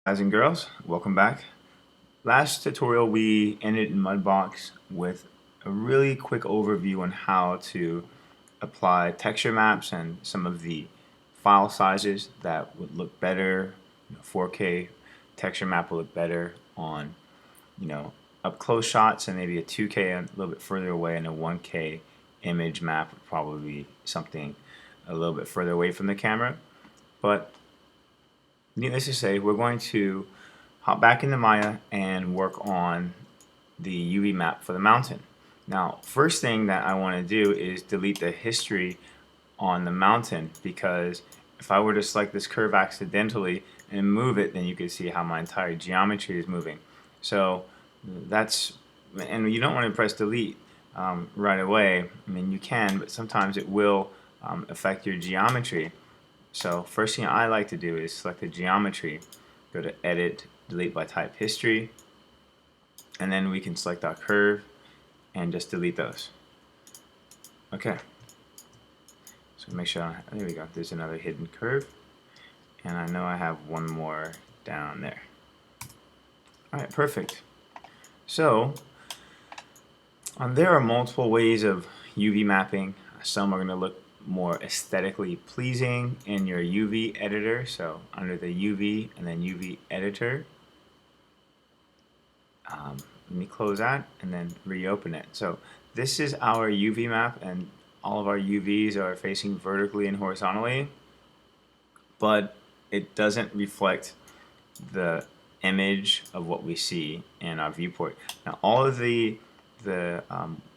Guys and girls, welcome back. Last tutorial we ended in Mudbox with a really quick overview on how to apply texture maps and some of the file sizes that would look better. 4K texture map will look better on up close shots, and maybe a 2K a little bit further away, and a 1K image map would probably be something a little bit further away from the camera. But needless to say, we're going to hop back into Maya and work on the UV map for the mountain. Now, first thing that I want to do is delete the history on the mountain, because if I were to select this curve accidentally and move it, then you can see how my entire geometry is moving. So that's, and you don't want to press delete right away. I mean, you can, but sometimes it will affect your geometry. So first thing I like to do is select the geometry, go to edit, delete by type history, and then we can select our curve and just delete those. Okay, so make sure, there we go, there's another hidden curve, and I know I have one more down there. Alright, perfect. So there are multiple ways of UV mapping. Some are going to look more aesthetically pleasing in your UV editor. So under the UV and then UV editor, let me close that and then reopen it. So this is our UV map, and all of our UVs are facing vertically and horizontally, but it doesn't reflect the image of what we see in our viewport. Now all of the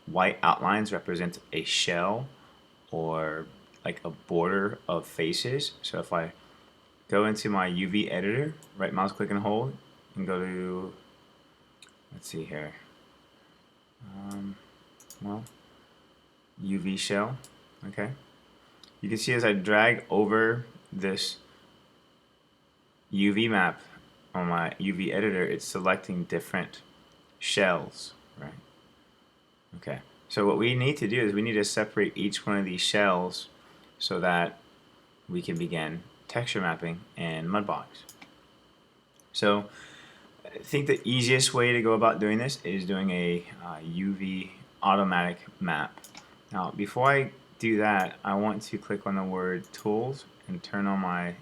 white outlines represent a shell or like a border of faces. So if I go into my UV editor, right mouse click and hold, and go to, let's see here, well, UV shell, okay. You can see as I drag over this UV map on my UV editor, it's selecting different shells, right? Okay. So what we need to do is we need to separate each one of these shells so that we can begin texture mapping in Mudbox. So I think the easiest way to go about doing this is doing a UV automatic map. Now before I do that, I want to click on the word tools and turn on my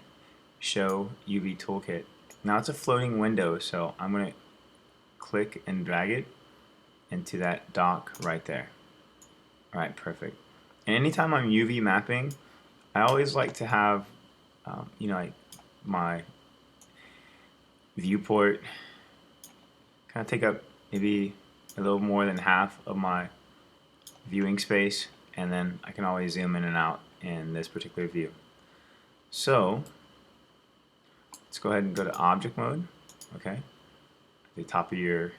show UV toolkit. Now it's a floating window, so I'm going to click and drag it into that dock right there. Alright, perfect. And anytime I'm UV mapping, I always like to have, like my viewport kind of take up maybe a little more than half of my viewing space, and then I can always zoom in and out in this particular view. So let's go ahead and go to object mode. Okay, at the top of your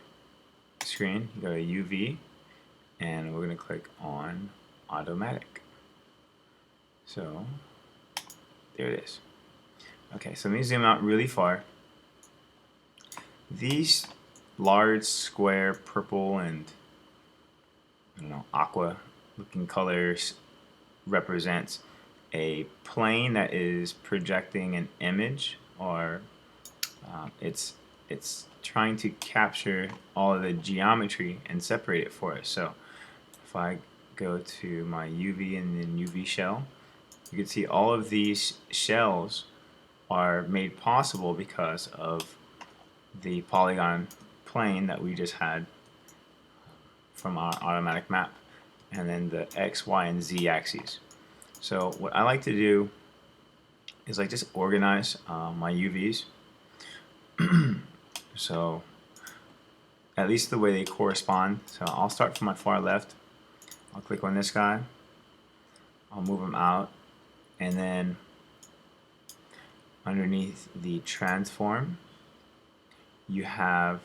screen, you go to UV, and we're going to click on automatic. So there it is. Okay, so let me zoom out really far. These large square purple and aqua looking colors represents a plane that is projecting an image, or it's trying to capture all of the geometry and separate it for us. So if I go to my UV and then UV shell, you can see all of these shells are made possible because of the polygon plane that we just had from our automatic map, and then the X, Y, and Z axes. So what I like to do is like just organize my UVs so at least the way they correspond. So I'll start from my far left. I'll click on this guy, I'll move him out, and then underneath the transform you can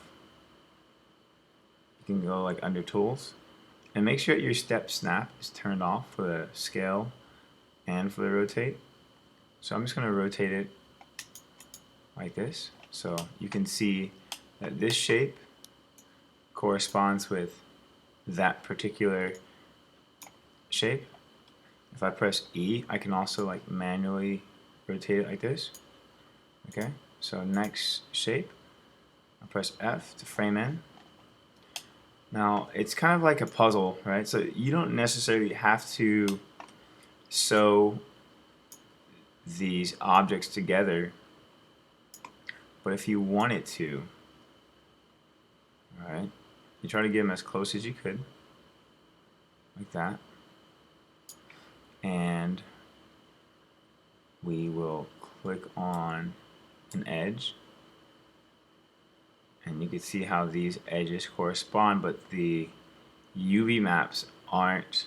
go like under tools, and make sure your step snap is turned off for the scale and for the rotate. So I'm just going to rotate it like this, so you can see that this shape corresponds with that particular shape. If I press E, I can also like manually rotate it like this. Okay, So next shape, I'll press F to frame in. Now it's kind of like a puzzle, right? So you don't necessarily have to sew these objects together, but if you wanted to, all right, you try to get them as close as you could, like that, and we will click on an edge, and you can see how these edges correspond, but the UV maps aren't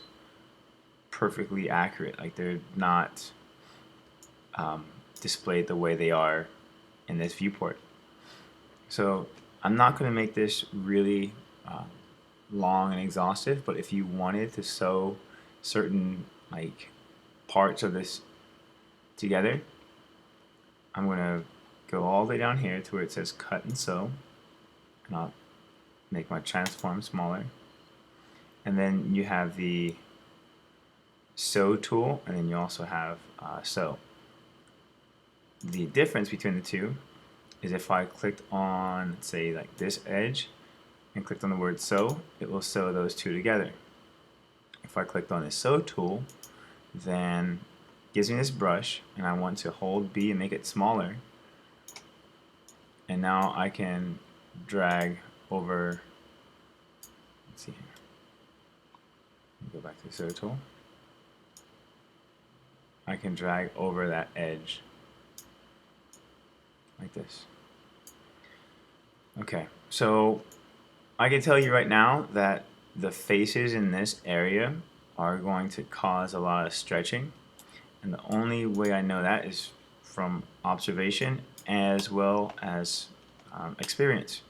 perfectly accurate. Like they're not displayed the way they are in this viewport. So I'm not going to make this really long and exhaustive, but if you wanted to sew certain like parts of this together, I'm going to go all the way down here to where it says cut and sew, and I'll make my transform smaller, and then you have the sew tool, and then you also have sew. The difference between the two is if I clicked on, say, like this edge and clicked on the word sew, it will sew those two together. If I clicked on the sew tool, then it gives me this brush, and I want to hold B and make it smaller, and now I can drag over, let's see here, go back to the sew tool, I can drag over that edge like this. Okay, so I can tell you right now that the faces in this area are going to cause a lot of stretching, and the only way I know that is from observation as well as experience.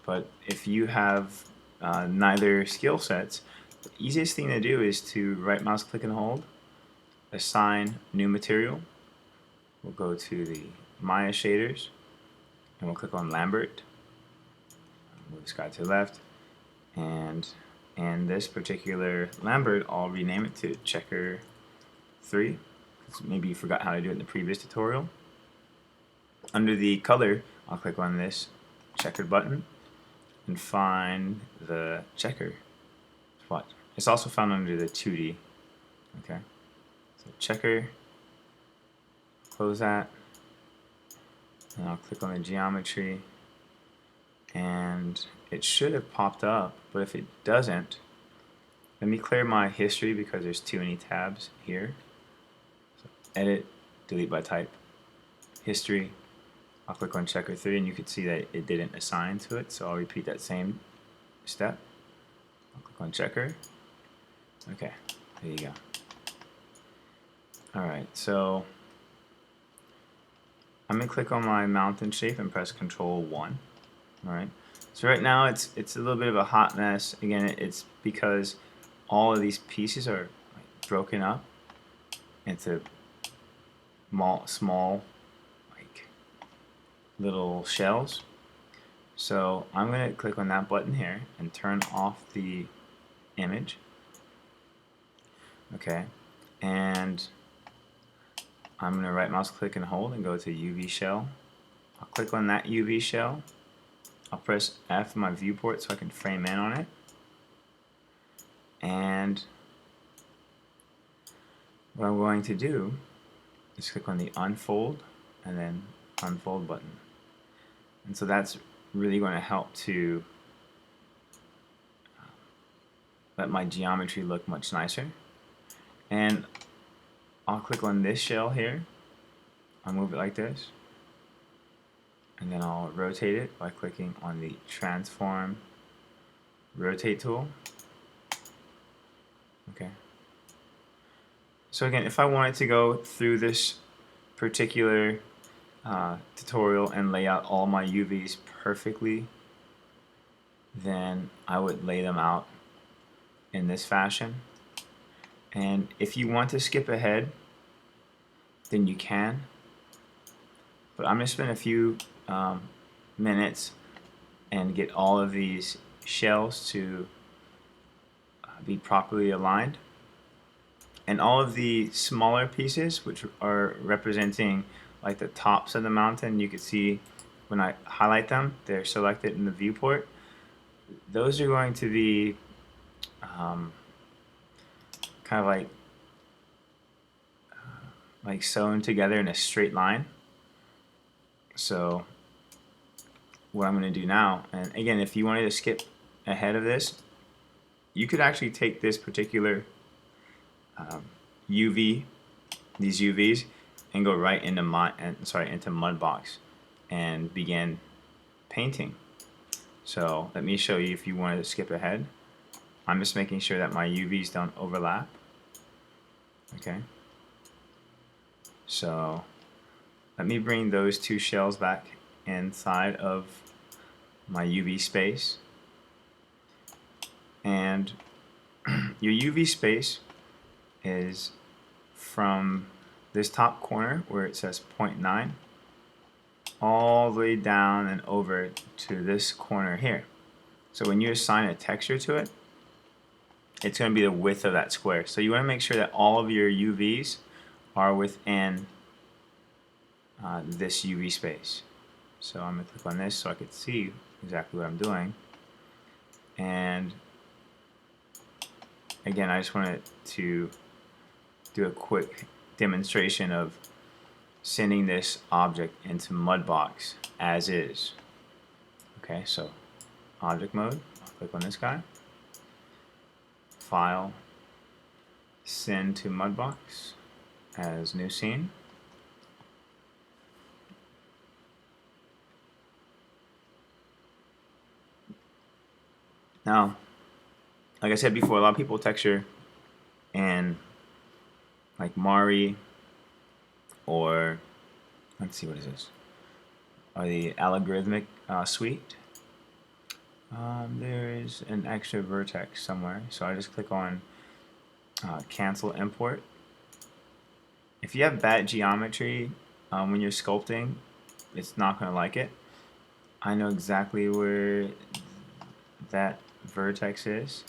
But if you have neither skill sets, the easiest thing to do is to right mouse click and hold, assign new material. We'll go to the Maya shaders, and we'll click on Lambert. Move this guy to the left, and this particular Lambert, I'll rename it to Checker 3. Maybe you forgot how to do it in the previous tutorial. Under the color, I'll click on this checkered button and find the checker spot. It's also found under the 2D. Okay, so checker, close that, and I'll click on the geometry, and it should have popped up, but if it doesn't, let me clear my history because there's too many tabs here. So edit, delete by type, history, I'll click on checker 3, and you can see that it didn't assign to it, so I'll repeat that same step. I'll click on checker. Okay, there you go. Alright, so I'm going to click on my mountain shape and press Control 1. Alright, so right now it's a little bit of a hot mess. Again, it's because all of these pieces are like broken up into small like little shells. So I'm going to click on that button here and turn off the image. Okay, and I'm going to right mouse click and hold and go to UV shell. I'll click on that UV shell. I'll press F in my viewport so I can frame in on it. And what I'm going to do is click on the unfold and then unfold button. And so that's really going to help to let my geometry look much nicer. And I'll click on this shell here. I'll move it like this. And then I'll rotate it by clicking on the transform rotate tool. Okay. So again, if I wanted to go through this particular tutorial and lay out all my UVs perfectly, then I would lay them out in this fashion. And if you want to skip ahead, then you can. But I'm going to spend a few minutes and get all of these shells to be properly aligned. And all of the smaller pieces, which are representing like the tops of the mountain, you can see when I highlight them, they're selected in the viewport. Those are going to be kind of like sewn together in a straight line. So what I'm going to do now, and again, if you wanted to skip ahead of this, you could actually take this particular UV, these UVs, and go right into into Mudbox and begin painting. So let me show you if you wanted to skip ahead. I'm just making sure that my UVs don't overlap. Okay. So let me bring those two shells back inside of my UV space. And your UV space is from this top corner where it says 0.9 all the way down and over to this corner here. So when you assign a texture to it, it's going to be the width of that square. So you want to make sure that all of your UVs are within this UV space. So I'm going to click on this so I can see exactly what I'm doing. And again, I just wanted to do a quick demonstration of sending this object into Mudbox as is. Okay, so object mode, I'll click on this guy. File, send to Mudbox as new scene. Now, like I said before, a lot of people texture in like Mari or let's see, what is this? Or the algorithmic suite. There is an extra vertex somewhere, so I just click on cancel import. If you have bad geometry when you're sculpting, it's not going to like it. I know exactly where that vertex is,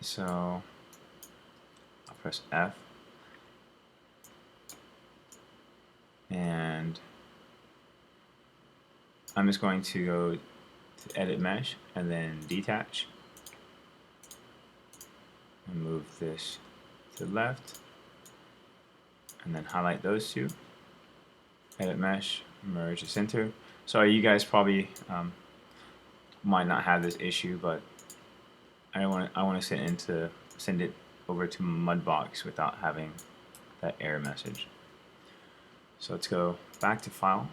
so I'll press F and I'm just going to go to edit mesh and then detach and move this to the left and then highlight those two, edit mesh, merge the center. Sorry, you guys probably might not have this issue, but I want to send it over to Mudbox without having that error message. So let's go back to File,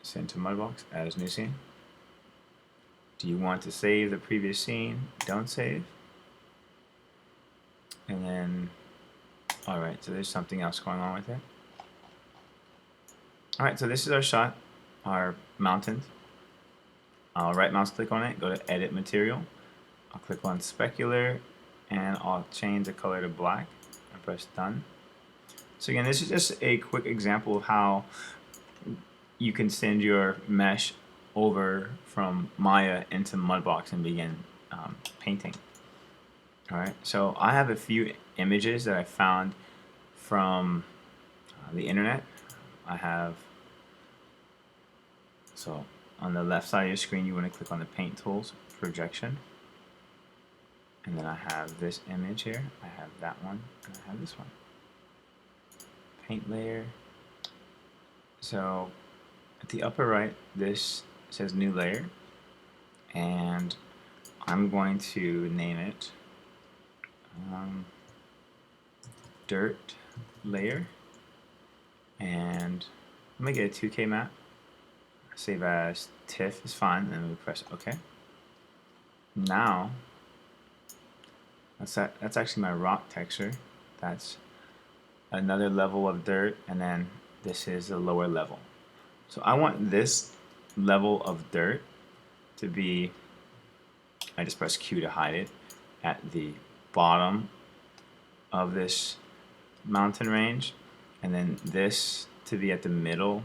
send to Mudbox as new scene. Do you want to save the previous scene? Don't save. And then, alright, so there's something else going on with it. Alright, so this is our shot, our mountains. I'll right mouse click on it, go to edit material. I'll click on specular and I'll change the color to black and press done. So again, this is just a quick example of how you can send your mesh over from Maya into Mudbox and begin painting. Alright, so I have a few images that I found from the internet. So on the left side of your screen, you want to click on the paint tools, projection. And then I have this image here, I have that one, and I have this one. Paint layer. So at the upper right, this says new layer, and I'm going to name it dirt layer, and I'm going to get a 2K map, save as TIFF is fine, and then we press OK. Now, that's actually my rock texture. That's another level of dirt, and then this is a lower level. So I want this level of dirt to be, I just press Q to hide it, at the bottom of this mountain range, and then this to be at the middle,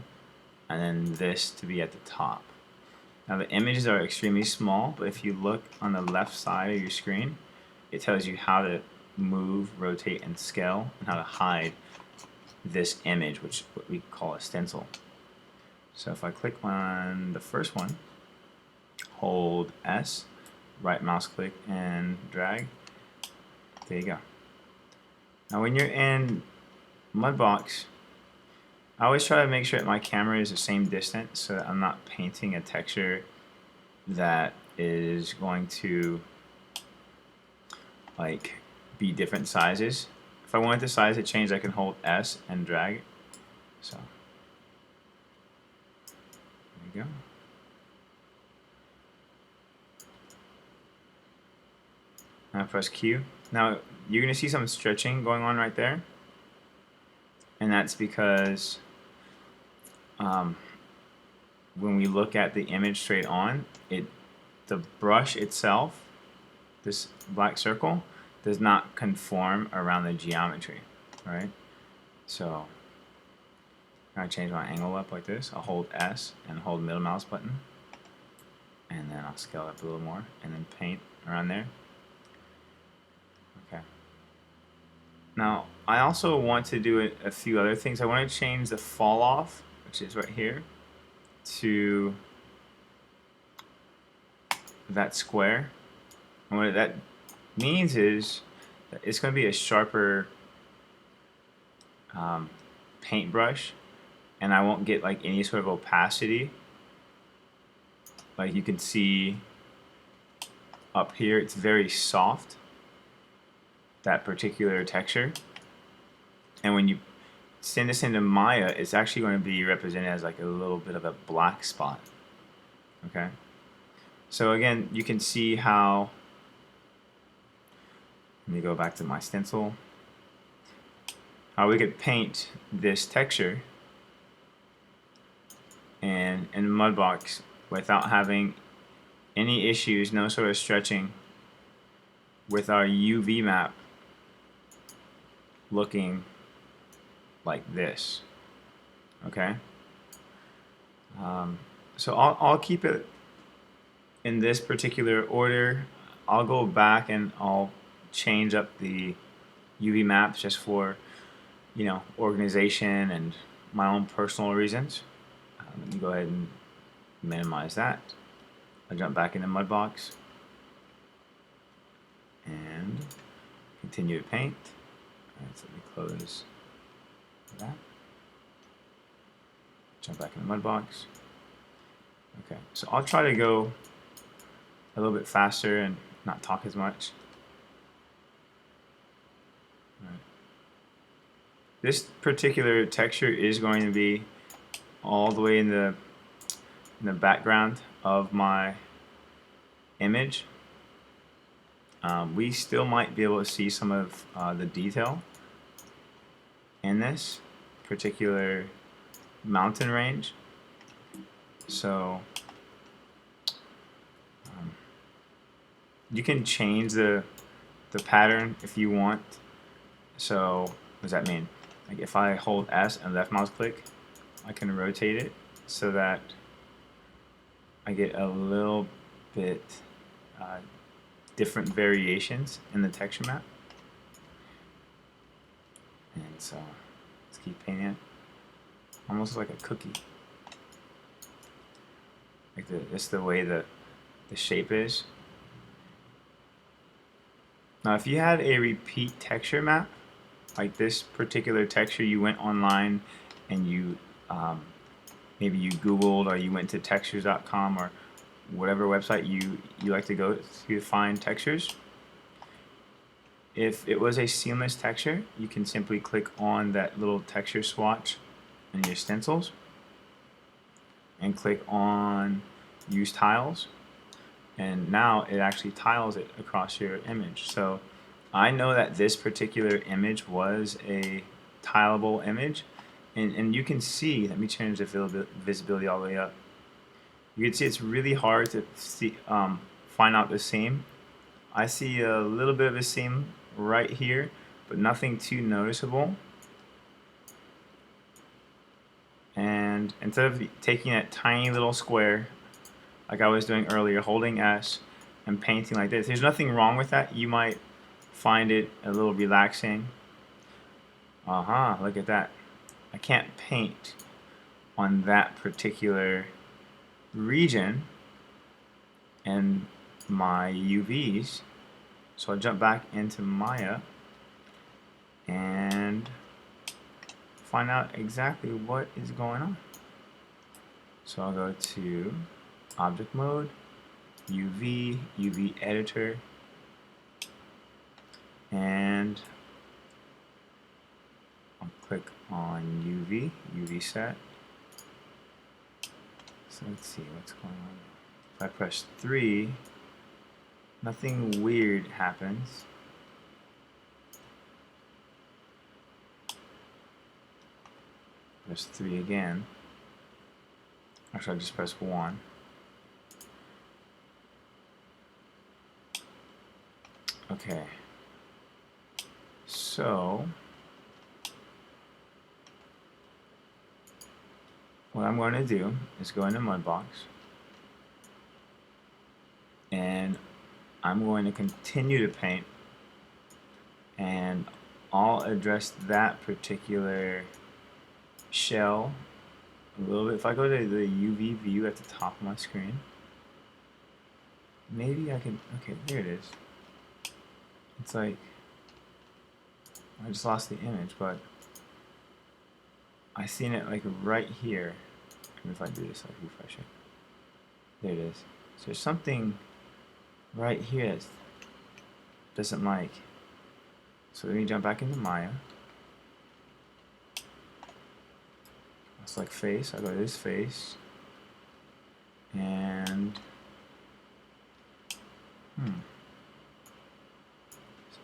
and then this to be at the top. Now the images are extremely small, but if you look on the left side of your screen, it tells you how to move, rotate, and scale, and how to hide this image, which what we call a stencil. So if I click on the first one, hold S, right mouse click and drag, there you go. Now when you're in Mudbox, I always try to make sure that my camera is the same distance so that I'm not painting a texture that is going to like be different sizes. If I wanted the size to change, I can hold S and drag it. So there you go. Now press Q. Now you're going to see some stretching going on right there, and that's because when we look at the image straight on, the brush itself, this black circle, does not conform around the geometry, right? So I change my angle up like this. I'll hold S and hold middle mouse button, and then I'll scale up a little more, and then paint around there. Okay. Now I also want to do a few other things. I want to change the Falloff, which is right here, to that square. And what that means is that it's going to be a sharper paintbrush, and I won't get like any sort of opacity. Like you can see up here, it's very soft, that particular texture. And when you send this into Maya, it's actually going to be represented as like a little bit of a black spot. Okay. So again, you can see how, let me go back to my stencil, how we could paint this texture and in Mudbox without having any issues, no sort of stretching, with our UV map looking like this. Okay. So I'll keep it in this particular order. I'll go back and I'll change up the UV maps just for, you know, organization and my own personal reasons. Let me go ahead and minimize that. I'll jump back into Mudbox and continue to paint. Alright, so let me close that. Jump back into Mudbox. Okay, so I'll try to go a little bit faster and not talk as much. Right. This particular texture is going to be all the way in the background of my image. We still might be able to see some of the detail in this particular mountain range. So you can change the pattern if you want. So what does that mean? Like if I hold S and left mouse click, I can rotate it so that I get a little bit different variations in the texture map. And so let's keep painting it. Almost like a cookie. Like that's the way the shape is. Now if you had a repeat texture map, like this particular texture, you went online and you maybe you Googled or you went to textures.com or whatever website you like to go to find textures. If it was a seamless texture, you can simply click on that little texture swatch in your stencils and click on use tiles, and now it actually tiles it across your image. So I know that this particular image was a tileable image, and you can see, let me change the visibility all the way up. You can see it's really hard to see, find out the seam. I see a little bit of a seam right here, but nothing too noticeable. And instead of taking that tiny little square like I was doing earlier, holding S and painting like this, there's nothing wrong with that. You might find it a little relaxing. Look at that. I can't paint on that particular region and my UVs. So I'll jump back into Maya and find out exactly what is going on. So I'll go to Object Mode, UV, UV Editor, and I'll click on UV, UV Set. So let's see what's going on. If I press 3, nothing weird happens. Press 3 again. Actually, I'll just press 1. Okay. So what I'm going to do is go into Mudbox, and I'm going to continue to paint, and I'll address that particular shell a little bit. If I go to the UV view at the top of my screen, maybe I can, okay, there it is. It's like, I just lost the image, but I seen it like right here. And if I do this, like refresh it. There it is. So there's something right here that doesn't like. So let me jump back into Maya. It's like face. I go to this face. And there's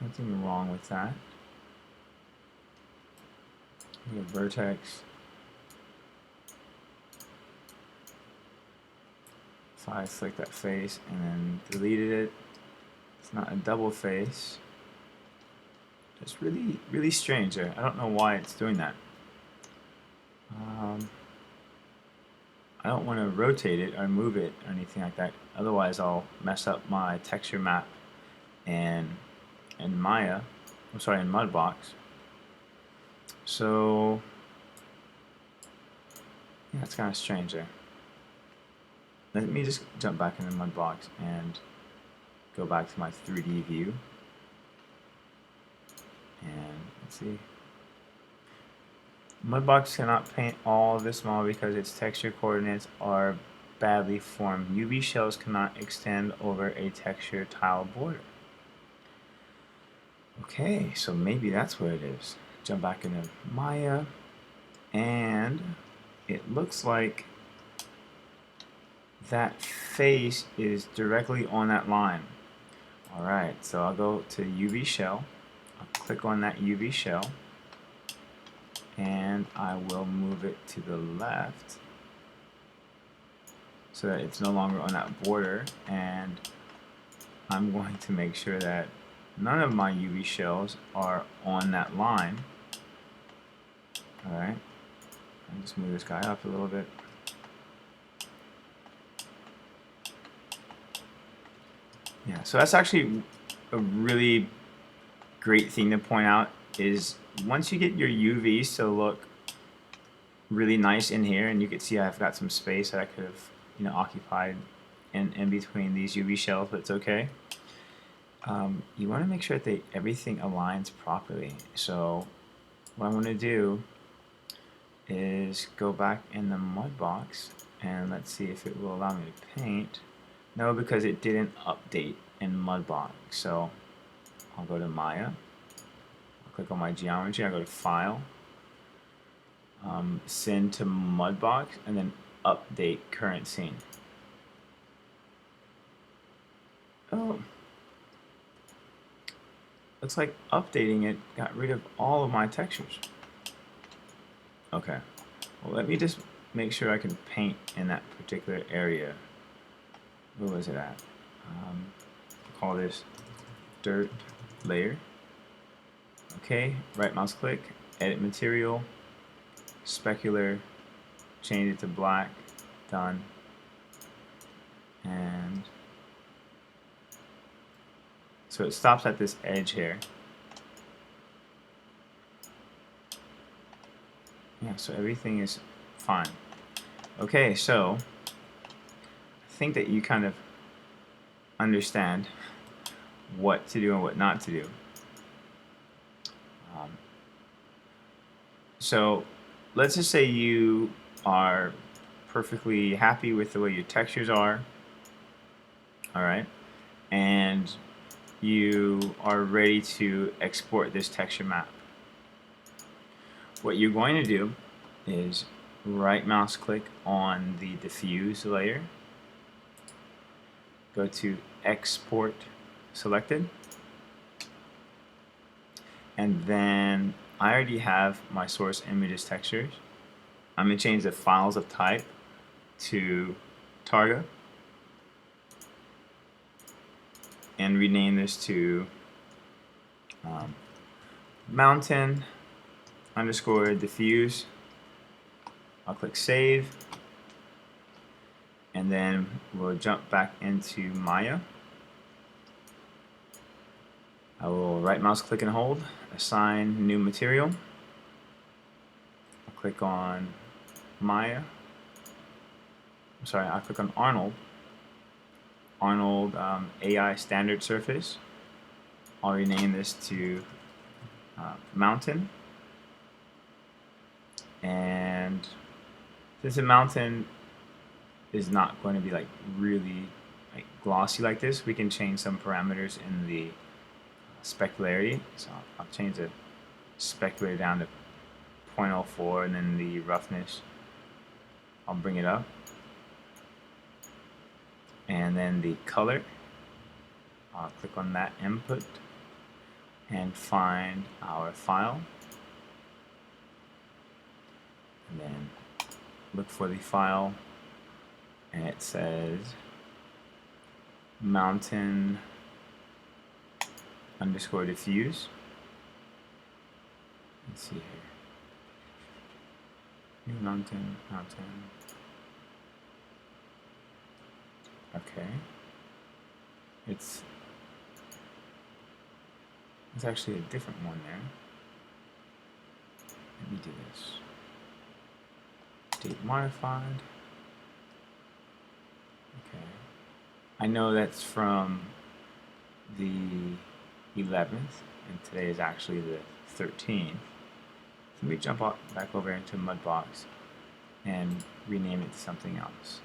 nothing wrong with that. We have vertex. So I select that face and then deleted it. It's not a double face. It's really, really strange there. I don't know why it's doing that. I don't want to rotate it or move it or anything like that. Otherwise, I'll mess up my texture map and Maya. I'm sorry, in Mudbox. So yeah, it's kind of strange there. Let me just jump back into Mudbox and go back to my 3D view. And let's see. Mudbox cannot paint all of this model because its texture coordinates are badly formed. UV shells cannot extend over a texture tile border. Okay, so maybe that's what it is. Jump back into Maya, and it looks like that face is directly on that line. Alright, so I'll go to UV shell. I'll click on that UV shell, and I will move it to the left so that it's no longer on that border, and I'm going to make sure that none of my UV shells are on that line. Alright, I'll just move this guy up a little bit. Yeah, so that's actually a really great thing to point out, is once you get your UVs to look really nice in here, and you can see I've got some space that I could have, occupied in between these UV shells, but it's okay. You want to make sure that everything aligns properly. So what I'm going to do is go back in the Mudbox, and let's see if it will allow me to paint. No, because it didn't update in Mudbox. So I'll go to Maya, I'll click on my geometry, I'll go to File, Send to Mudbox, and then Update Current Scene. Oh, looks like updating it got rid of all of my textures. Okay, well, let me just make sure I can paint in that particular area. Where was it at? Call this dirt layer. Okay, right mouse click, edit material, specular, change it to black, done. And so it stops at this edge here. Yeah, so everything is fine. Okay, so I think that you kind of understand what to do and what not to do. Um, so let's just say you are perfectly happy with the way your textures are, all right, and you are ready to export this texture map. What you're going to do is right mouse click on the diffuse layer, go to export selected, and then I already have my source images textures. I'm going to change the files of type to Targa and rename this to mountain underscore diffuse. I'll click save, and then we'll jump back into Maya. I will right mouse click and hold, assign new material. I'll click on Maya. I'll click on Arnold. Arnold AI standard surface. I'll rename this to mountain. And since the mountain is not going to be like really like glossy like this, we can change some parameters in the specularity. So I'll change the specularity down to 0.04, and then the roughness, I'll bring it up. And then the color, I'll click on that input and find our file. And then look for the file, and it says mountain underscore diffuse. Let's see here. Mountain. Okay. It's actually a different one there. Let me do this. Date modified. Okay. I know that's from the 11th, and today is actually the 13th. So let me jump back over into Mudbox and rename it to something else,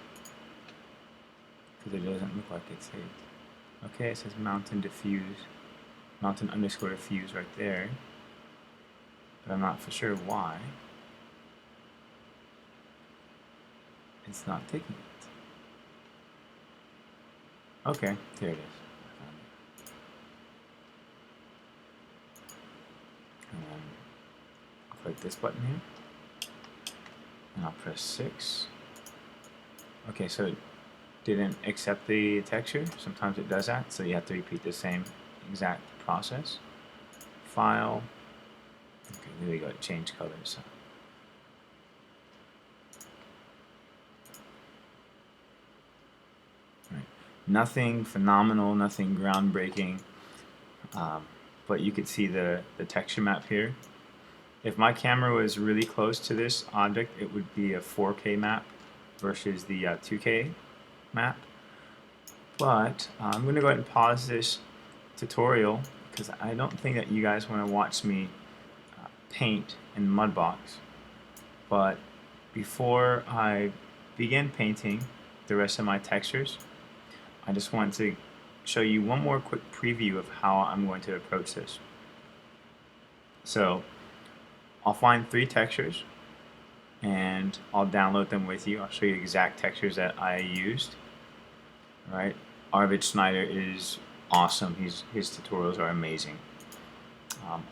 because it doesn't look like it's saved. Okay, it says mountain diffuse, mountain underscore diffuse right there, but I'm not for sure why it's not taking it. Okay, there it is. I found it. And then I'll click this button here, and I'll press 6. Okay, so it didn't accept the texture. Sometimes it does that, so you have to repeat the same exact process. File. Okay, there we go. Change colors. Right. Nothing phenomenal, nothing groundbreaking, but you could see the texture map here. If my camera was really close to this object, it would be a 4K map versus the 2K map. But I'm going to go ahead and pause this tutorial because I don't think that you guys want to watch me paint in Mudbox. But before I begin painting the rest of my textures, I just want to show you one more quick preview of how I'm going to approach this. So I'll find 3 textures and I'll download them with you. I'll show you exact textures that I used. All right, Arvid Schneider is awesome. His tutorials are amazing.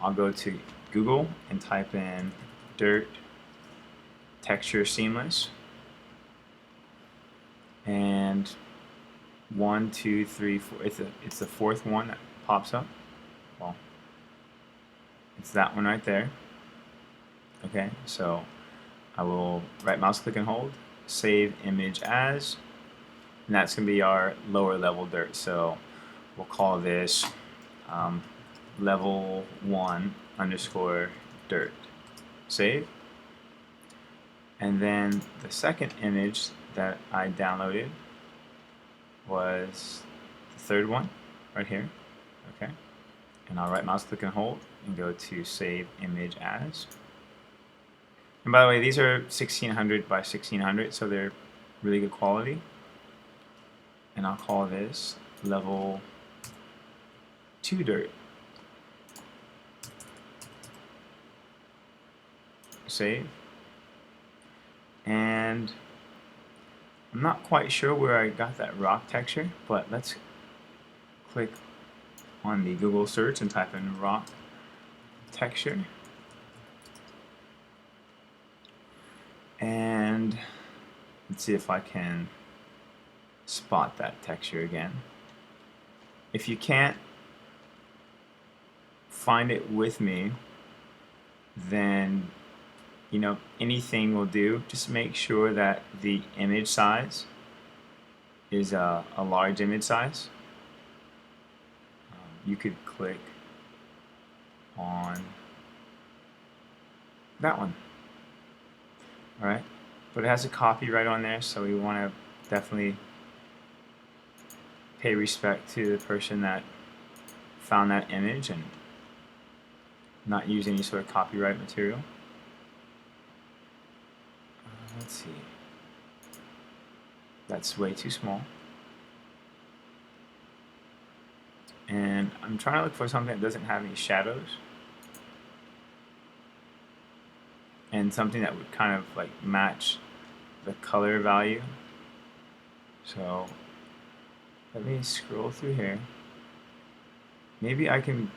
I'll go to Google and type in dirt texture seamless, and 1, 2, 3, 4. It's the 4th one that pops up. Well, it's that one right there. Okay, so I will right mouse click and hold, save image as, and that's going to be our lower level dirt. So we'll call this level 1 underscore dirt. Save. And then the second image that I downloaded was the third one right here. Okay. And I'll right mouse click and hold and go to save image as. And by the way, these are 1600 by 1600, so they're really good quality. And I'll call this level 2 dirt. Save. And I'm not quite sure where I got that rock texture, but let's click on the Google search and type in rock texture. And let's see if I can spot that texture again. If you can't find it with me, then anything will do. Just make sure that the image size is a large image size. You could click on that one. Alright, but it has a copyright on there, so we want to definitely pay respect to the person that found that image and not use any sort of copyright material. Let's see. That's way too small. And I'm trying to look for something that doesn't have any shadows. And something that would kind of like match the color value. So let me scroll through here. Maybe I can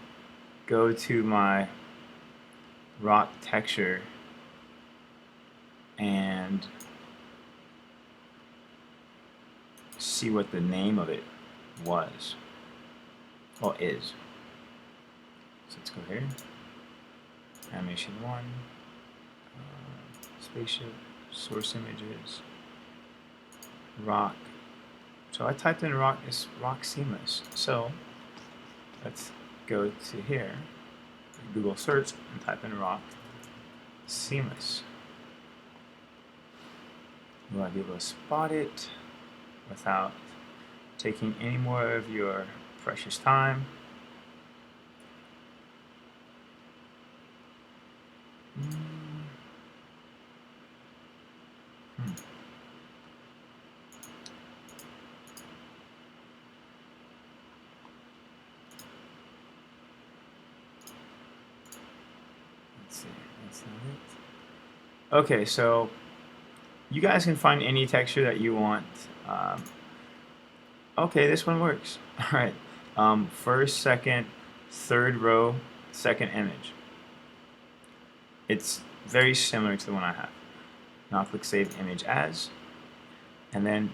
go to my rock texture and see what the name of it was. Well, is. So let's go here. Animation 1. Spaceship. Source images. Rock. So I typed in rock. It's rock seamless. So let's go to here. Google search and type in rock seamless. You want to be able to spot it without taking any more of your precious time. Let's see, that's not it. Okay, so you guys can find any texture that you want. Okay, this one works. All right, first, second, third row, second image. It's very similar to the one I have. Now I'll click Save Image As, and then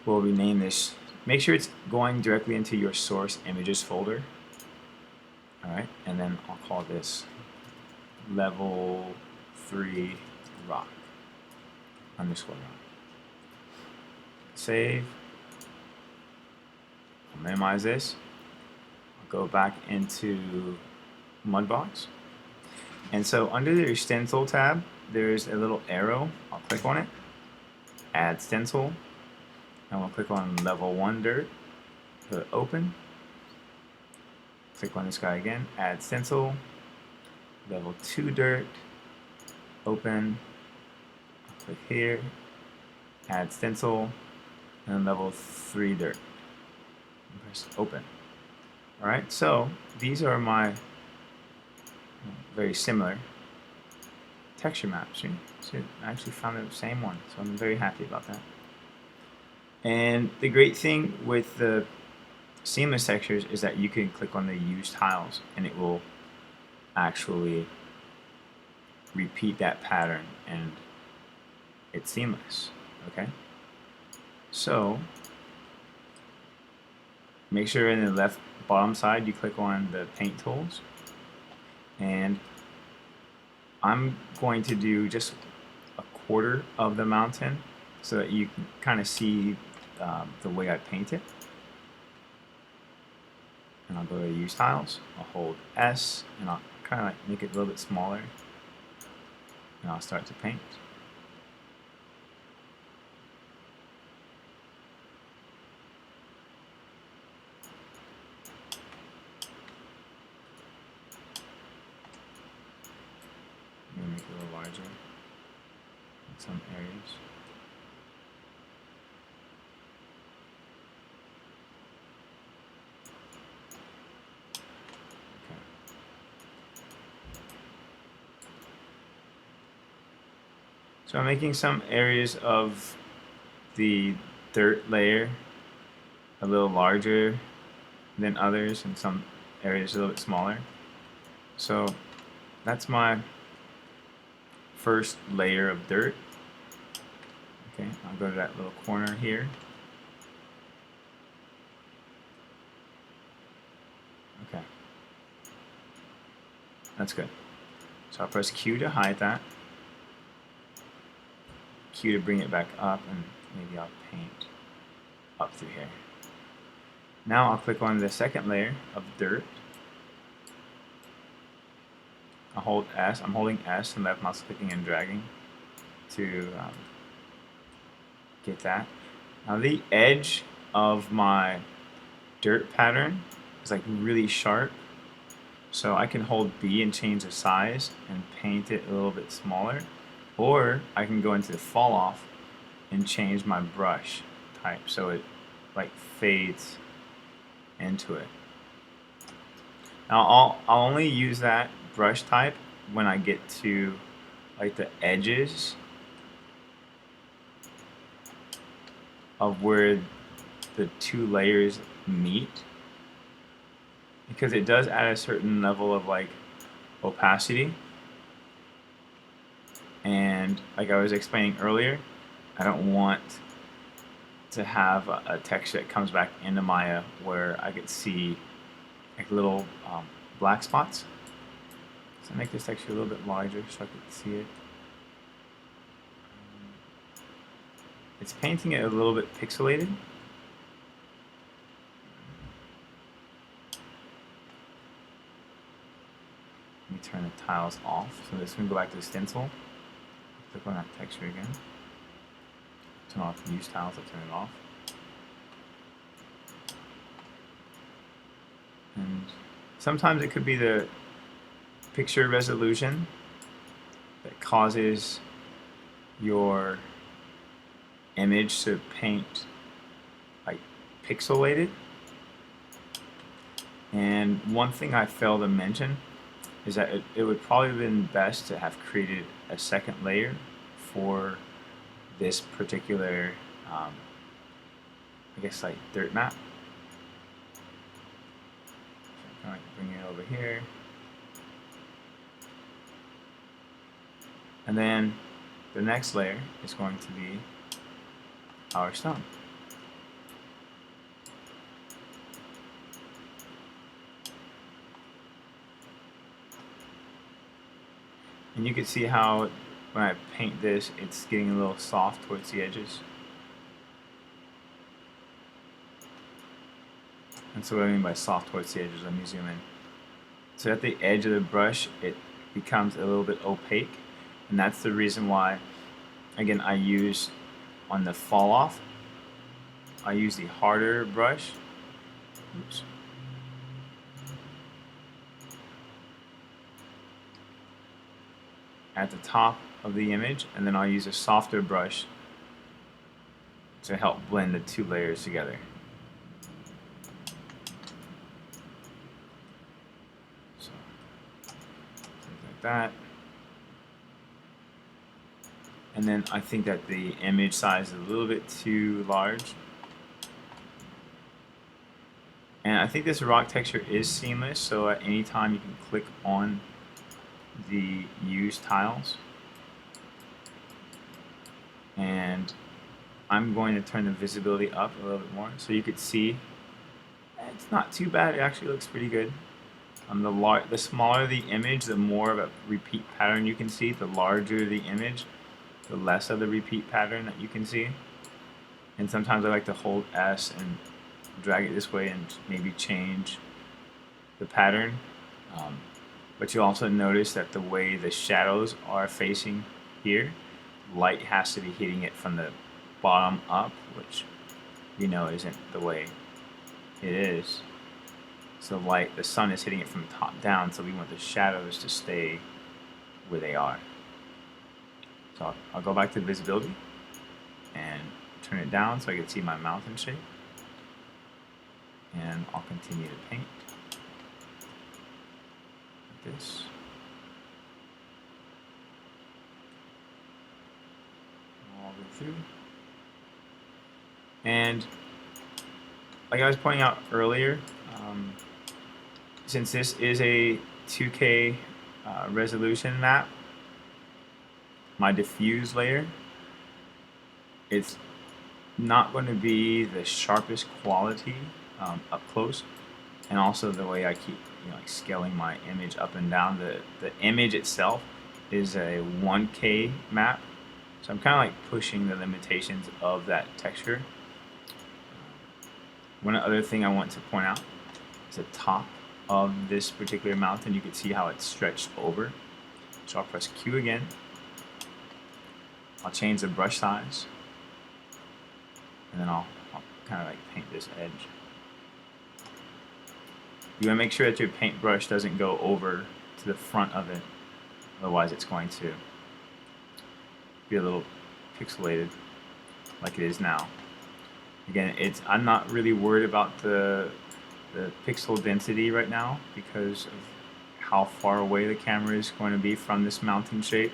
we'll rename this. Make sure it's going directly into your source images folder. All right, and then I'll call this level 3 rock _rock. Save. I'll minimize this. I'll go back into Mudbox. And so under your Stencil tab, there's a little arrow. I'll click on it. Add Stencil. And we'll click on level 1 dirt. Put it open. Click on this guy again. Add Stencil. Level 2 dirt. Open. I'll click here. Add Stencil. And then level 3 dirt. And press open. Alright, so these are my very similar texture maps. So I actually found the same one, so I'm very happy about that. And the great thing with the seamless textures is that you can click on the use tiles and it will actually repeat that pattern and it's seamless. Okay, so make sure in the left bottom side you click on the paint tools, and I'm going to do just a quarter of the mountain so that you can kind of see the way I paint it. And I'll go to use tiles, I'll hold S, and I'll kind of like make it a little bit smaller, and I'll start to paint. larger in some areas. Okay. So I'm making some areas of the dirt layer a little larger than others, and some areas a little bit smaller. So that's my first layer of dirt. Okay, I'll go to that little corner here. Okay, that's good. So I'll press Q to hide that, Q to bring it back up, and maybe I'll paint up through here. Now I'll click on the second layer of dirt. I'll hold S. I'm holding S and left mouse clicking and dragging to get that. Now the edge of my dirt pattern is like really sharp, so I can hold B and change the size and paint it a little bit smaller, or I can go into the Falloff and change my brush type so it like fades into it. Now I'll only use that brush type when I get to like the edges of where the two layers meet, because it does add a certain level of like opacity, and like I was explaining earlier, I don't want to have a texture that comes back into Maya where I could see like little black spots. So make this texture a little bit larger so I could see it. It's painting it a little bit pixelated. Let me turn the tiles off. So this one, go back to the stencil. Click on that texture again. Turn off use tiles, I'll turn it off. And sometimes it could be the picture resolution that causes your image to paint like pixelated. And one thing I failed to mention is that it would probably have been best to have created a second layer for this particular, I guess like dirt map. So I'm bring it over here. And then the next layer is going to be our stone. And you can see how when I paint this, it's getting a little soft towards the edges. And so what I mean by soft towards the edges, let me zoom in. So at the edge of the brush, it becomes a little bit opaque. And that's the reason why, again, I use on the Falloff, I use the harder brush. Oops. At the top of the image, and then I'll use a softer brush to help blend the two layers together. So, something like that. And then I think that the image size is a little bit too large. And I think this rock texture is seamless, so at any time you can click on the use tiles. And I'm going to turn the visibility up a little bit more so you could see it's not too bad. It actually looks pretty good. The smaller the image, the more of a repeat pattern you can see. The larger the image, the less of the repeat pattern that you can see. And sometimes I like to hold S and drag it this way and maybe change the pattern. But you also notice that the way the shadows are facing here, light has to be hitting it from the bottom up, which you know isn't the way it is. So the sun is hitting it from top down, so we want the shadows to stay where they are. So I'll go back to visibility and turn it down so I can see my mountain shape. And I'll continue to paint like this. All the way through. And like I was pointing out earlier, since this is a 2K resolution map, my diffuse layer, it's not going to be the sharpest quality up close, and also the way I keep like scaling my image up and down. The image itself is a 1K map, so I'm kind of like pushing the limitations of that texture. One other thing I want to point out is the top of this particular mountain. You can see how it's stretched over. So I'll press Q again. I'll change the brush size, and then I'll kind of like paint this edge. You want to make sure that your paintbrush doesn't go over to the front of it, otherwise it's going to be a little pixelated like it is now. Again, I'm not really worried about the pixel density right now because of how far away the camera is going to be from this mountain shape,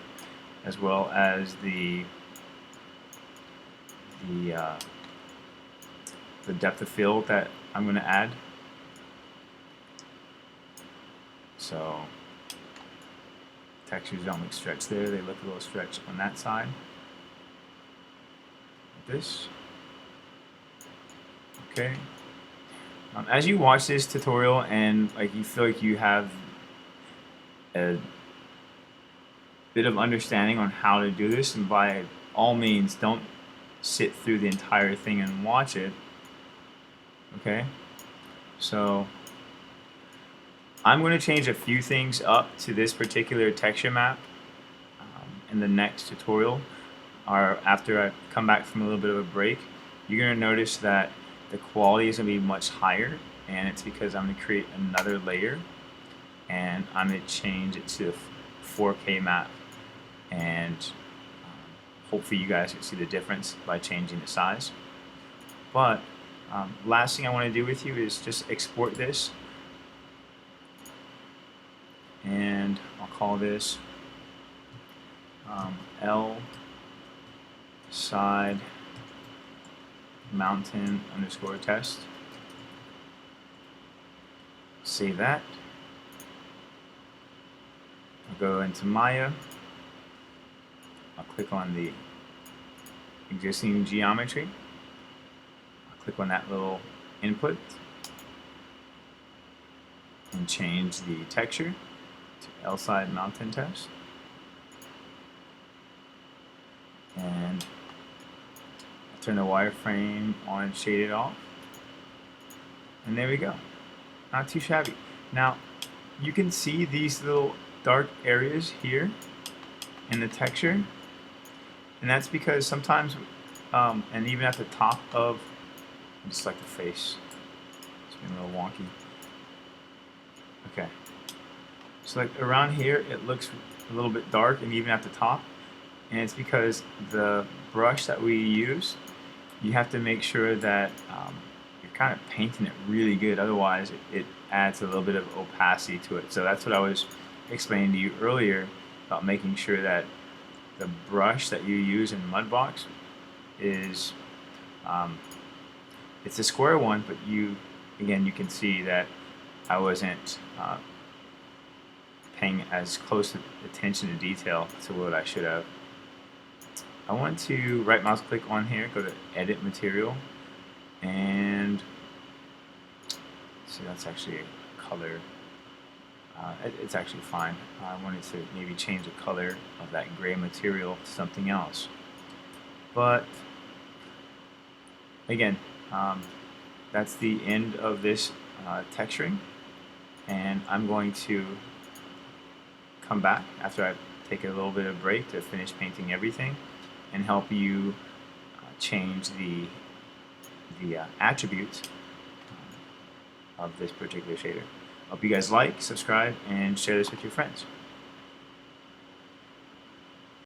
as well as the depth of field that I'm going to add. So textures don't look stretched there, they look a little stretched on that side. Like this. Okay. As you watch this tutorial and like you feel like you have a bit of understanding on how to do this, and by all means don't sit through the entire thing and watch it. Okay, so I'm going to change a few things up to this particular texture map in the next tutorial, or after I come back from a little bit of a break. You're going to notice that the quality is going to be much higher, and it's because I'm going to create another layer and I'm going to change it to a 4K map, and hopefully you guys can see the difference by changing the size. But last thing I want to do with you is just export this, and I'll call this L side mountain underscore test. Save that. I'll go into Maya. I'll click on the existing geometry. I'll click on that little input and change the texture to L side mountain test. And turn the wireframe on and shade it off. And there we go. Not too shabby. Now, you can see these little dark areas here in the texture. And that's because sometimes, and even at the top of, just like the face, it's been a little wonky. Okay. So like around here, it looks a little bit dark, and even at the top. And it's because the brush that we use, you have to make sure that you're kind of painting it really good, otherwise it adds a little bit of opacity to it. So that's what I was explaining to you earlier about making sure that the brush that you use in Mudbox is it's a square one, but you can see that I wasn't paying as close attention to detail to what I should have. I want to right mouse click on here, go to edit material, and see, that's actually a color. It's actually fine. I wanted to maybe change the color of that gray material to something else. But again, that's the end of this texturing, and I'm going to come back after I take a little bit of break to finish painting everything and help you change the attributes of this particular shader. Hope you guys like, subscribe, and share this with your friends.